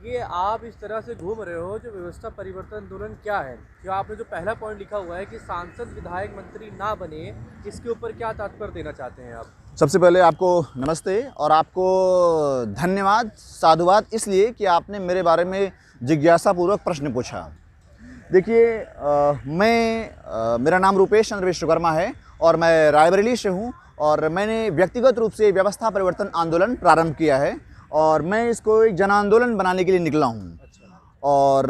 ये आप इस तरह से घूम रहे हो, जो व्यवस्था परिवर्तन आंदोलन क्या है? जो आपने जो पहला पॉइंट लिखा हुआ है कि सांसद, विधायक, मंत्री ना बने, इसके ऊपर क्या तात्पर्य देना चाहते हैं आप? सबसे पहले आपको नमस्ते और आपको धन्यवाद, साधुवाद इसलिए कि आपने मेरे बारे में जिज्ञासापूर्वक प्रश्न पूछा। देखिए मेरा नाम रूपेश चंद्र विश्वकर्मा है और मैं रायबरेली से हूँ और मैंने व्यक्तिगत रूप से व्यवस्था परिवर्तन आंदोलन प्रारंभ किया है और मैं इसको एक जन आंदोलन बनाने के लिए निकला हूँ। और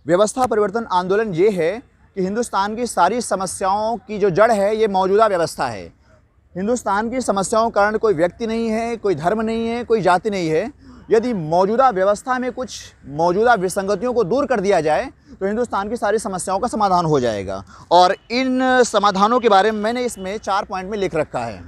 व्यवस्था परिवर्तन आंदोलन ये है कि हिंदुस्तान की सारी समस्याओं की जो जड़ है ये मौजूदा व्यवस्था है। हिंदुस्तान की समस्याओं का कारण कोई व्यक्ति नहीं है, कोई धर्म नहीं है, कोई जाति नहीं है। यदि मौजूदा व्यवस्था में कुछ मौजूदा विसंगतियों को दूर कर दिया जाए तो हिंदुस्तान की सारी समस्याओं का समाधान हो जाएगा। और इन समाधानों के बारे में मैंने इसमें 4 पॉइंट में लिख रखा है।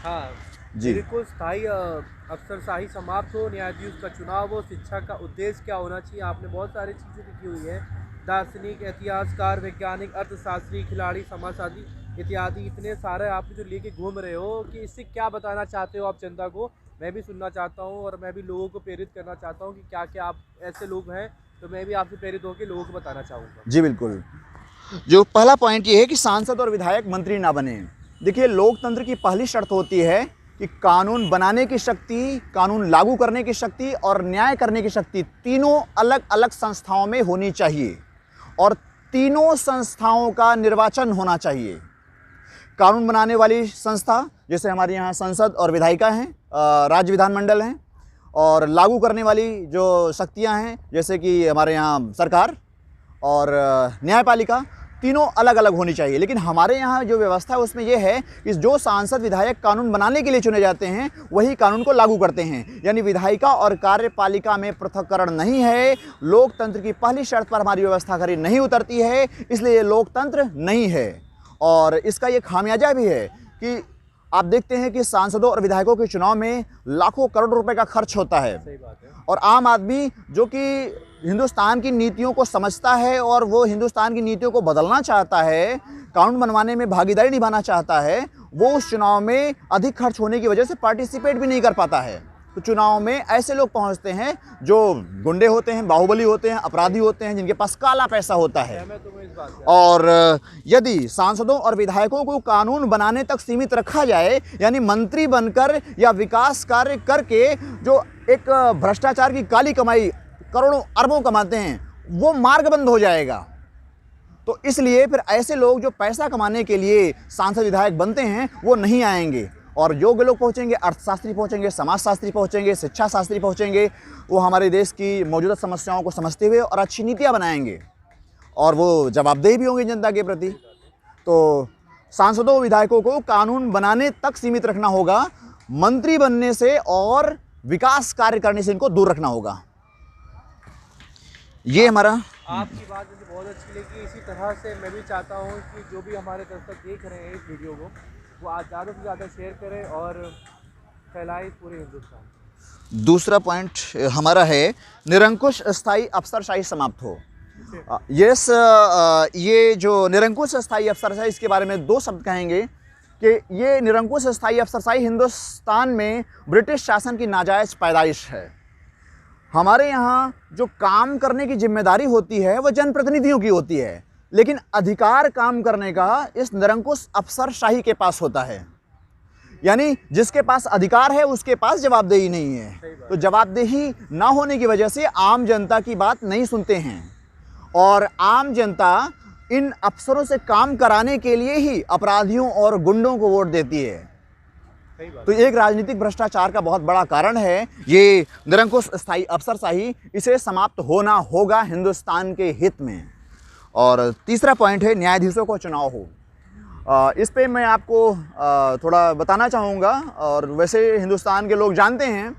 हाँ जी। बिल्कुल। स्थायी अफसरशाही समाप्त हो, न्यायाधीश का चुनाव हो, शिक्षा का उद्देश्य क्या होना चाहिए। आपने बहुत सारी चीज़ें लिखी हुई है। दार्शनिक, इतिहासकार, वैज्ञानिक, अर्थशास्त्री, खिलाड़ी, समाजवादी इत्यादि इतने सारे आपने जो लेके घूम रहे हो कि इससे क्या बताना चाहते हो आप जनता को, मैं भी सुनना चाहता हूँ और मैं भी लोगों को प्रेरित करना चाहता हूँ कि क्या क्या आप ऐसे लोग हैं, तो मैं भी आपसे प्रेरित होकर लोगों को बताना चाहूँगा। जी बिल्कुल। जो पहला पॉइंट ये है कि सांसद और विधायक मंत्री ना बने। देखिए, लोकतंत्र की पहली शर्त होती है कि कानून बनाने की शक्ति, कानून लागू करने की शक्ति और न्याय करने की शक्ति तीनों अलग अलग संस्थाओं में होनी चाहिए और तीनों संस्थाओं का निर्वाचन होना चाहिए। कानून बनाने वाली संस्था जैसे हमारे यहाँ संसद और विधायिका हैं, राज्य विधानमंडल हैं, और लागू करने वाली जो शक्तियाँ हैं जैसे कि हमारे यहाँ सरकार और न्यायपालिका, तीनों अलग अलग होनी चाहिए। लेकिन हमारे यहाँ जो व्यवस्था है उसमें यह है कि जो सांसद विधायक कानून बनाने के लिए चुने जाते हैं वही कानून को लागू करते हैं, यानी विधायिका और कार्यपालिका में पृथक्करण नहीं है। लोकतंत्र की पहली शर्त पर हमारी व्यवस्था खरी नहीं उतरती है, इसलिए ये लोकतंत्र नहीं है। और इसका ये खामियाजा भी है कि आप देखते हैं कि सांसदों और विधायकों के चुनाव में लाखों करोड़ रुपए का खर्च होता है। सही बात है। और आम आदमी जो कि हिंदुस्तान की नीतियों को समझता है और वो हिंदुस्तान की नीतियों को बदलना चाहता है, कानून बनवाने में भागीदारी निभाना चाहता है, वो उस चुनाव में अधिक खर्च होने की वजह से पार्टिसिपेट भी नहीं कर पाता है। तो चुनाव में ऐसे लोग पहुंचते हैं जो गुंडे होते हैं, बाहुबली होते हैं, अपराधी होते हैं, जिनके पास काला पैसा होता है। और यदि सांसदों और विधायकों को कानून बनाने तक सीमित रखा जाए, यानी मंत्री बनकर या विकास कार्य करके जो एक भ्रष्टाचार की काली कमाई करोड़ों अरबों कमाते हैं, वो मार्ग बंद हो जाएगा। तो इसलिए फिर ऐसे लोग जो पैसा कमाने के लिए सांसद विधायक बनते हैं वो नहीं आएंगे और योग्य लोग पहुंचेंगे, अर्थशास्त्री पहुंचेंगे, समाजशास्त्री पहुंचेंगे, शिक्षा शास्त्री पहुंचेंगे। वो हमारे देश की मौजूदा समस्याओं को समझते हुए और अच्छी नीतियां बनाएंगे और वो जवाबदेही भी होंगे जनता के प्रति। तो सांसदों विधायकों को कानून बनाने तक सीमित रखना होगा, मंत्री बनने से और विकास कार्य करने से इनको दूर रखना होगा। ये हमारा आपकी बात मुझे बहुत अच्छी लगी। इसी तरह से मैं भी चाहता हूँ कि जो भी हमारे दर्शक देख रहे हैं इस वीडियो को, वो आज ज़्यादा से ज़्यादा शेयर करें और फैलाएं पूरे हिंदुस्तान। दूसरा पॉइंट हमारा है निरंकुश स्थायी अफसरशाही समाप्त हो। यस, ये जो निरंकुश स्थायी अफसरशाही, इसके बारे में 2 शब्द कहेंगे कि ये निरंकुश स्थायी अफसरशाही हिंदुस्तान में ब्रिटिश शासन की नाजायज़ पैदाइश है। हमारे यहाँ जो काम करने की जिम्मेदारी होती है वो जनप्रतिनिधियों की होती है, लेकिन अधिकार काम करने का इस निरंकुश अफसरशाही के पास होता है। यानी जिसके पास अधिकार है उसके पास जवाबदेही नहीं है। तो जवाबदेही ना होने की वजह से आम जनता की बात नहीं सुनते हैं और आम जनता इन अफसरों से काम कराने के लिए ही अपराधियों और गुंडों को वोट देती है। तो एक राजनीतिक भ्रष्टाचार का बहुत बड़ा कारण है ये निरंकुश स्थायी अफसरशाही। इसे समाप्त होना होगा हिंदुस्तान के हित में। और तीसरा पॉइंट है न्यायाधीशों को चुनाव हो। इस पे मैं आपको थोड़ा बताना चाहूँगा। और वैसे हिंदुस्तान के लोग जानते हैं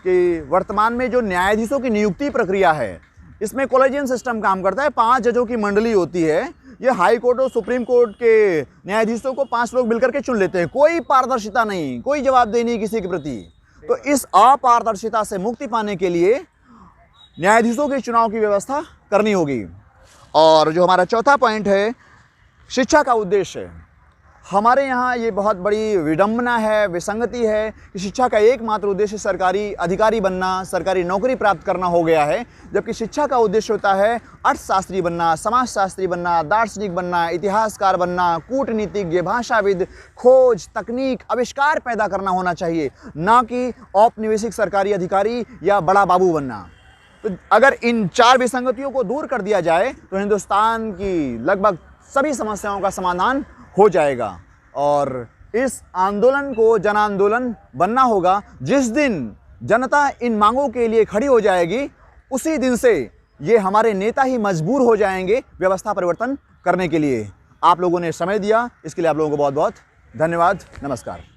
कि वर्तमान में जो न्यायाधीशों की नियुक्ति प्रक्रिया है इसमें कॉलेजियन सिस्टम काम करता है। 5 जजों की मंडली होती है। ये हाई कोर्ट और सुप्रीम कोर्ट के न्यायाधीशों को 5 लोग मिलकर के चुन लेते हैं। कोई पारदर्शिता नहीं, कोई जवाबदेही नहीं किसी के प्रति। तो इस अपारदर्शिता से मुक्ति पाने के लिए न्यायाधीशों के चुनाव की व्यवस्था करनी होगी। और जो हमारा चौथा पॉइंट है शिक्षा का उद्देश्य है। हमारे यहाँ ये बहुत बड़ी विडंबना है, विसंगति है कि शिक्षा का एकमात्र उद्देश्य सरकारी अधिकारी बनना, सरकारी नौकरी प्राप्त करना हो गया है, जबकि शिक्षा का उद्देश्य होता है अर्थशास्त्री बनना, समाजशास्त्री बनना, दार्शनिक बनना, इतिहासकार बनना, कूटनीतिज्ञ, भाषाविद, खोज, तकनीक, आविष्कार पैदा करना होना चाहिए, ना कि औपनिवेशिक सरकारी अधिकारी या बड़ा बाबू बनना। तो अगर इन 4 विसंगतियों को दूर कर दिया जाए तो हिंदुस्तान की लगभग सभी समस्याओं का समाधान हो जाएगा। और इस आंदोलन को जन आंदोलन बनना होगा। जिस दिन जनता इन मांगों के लिए खड़ी हो जाएगी, उसी दिन से ये हमारे नेता ही मजबूर हो जाएंगे व्यवस्था परिवर्तन करने के लिए। आप लोगों ने समय दिया, इसके लिए आप लोगों को बहुत बहुत धन्यवाद। नमस्कार।